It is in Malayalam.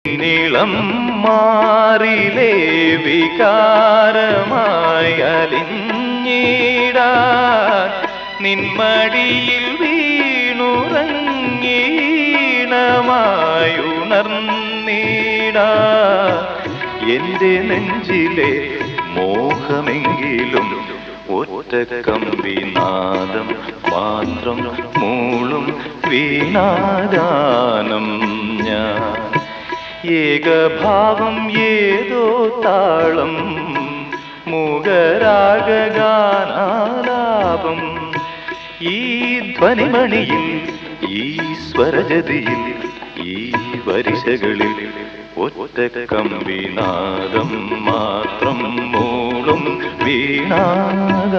നീളം മാറിലേ വികാരമായി അലിഞ്ഞിടാൻ നിന്മടിയിൽ വീണുറങ്ങീണമായുണർന്നിടാൻ എന്റെ നെഞ്ചിലെ മോഹമെങ്കിലും ഒറ്റ കമ്പിനാദം മാത്രം മൂളും വീണാഗാനം ഞാൻ ഏകഭാവം ഏതോ താളം മൂകരാഗാനാലാപം ഈ ധ്വനിമണിയിൽ ഈ സ്വരജതിയിൽ ഈ വരിശകളിൽ ഒറ്റ കമ്പിനാദം മാത്രം മൂളും വീണാഗാനം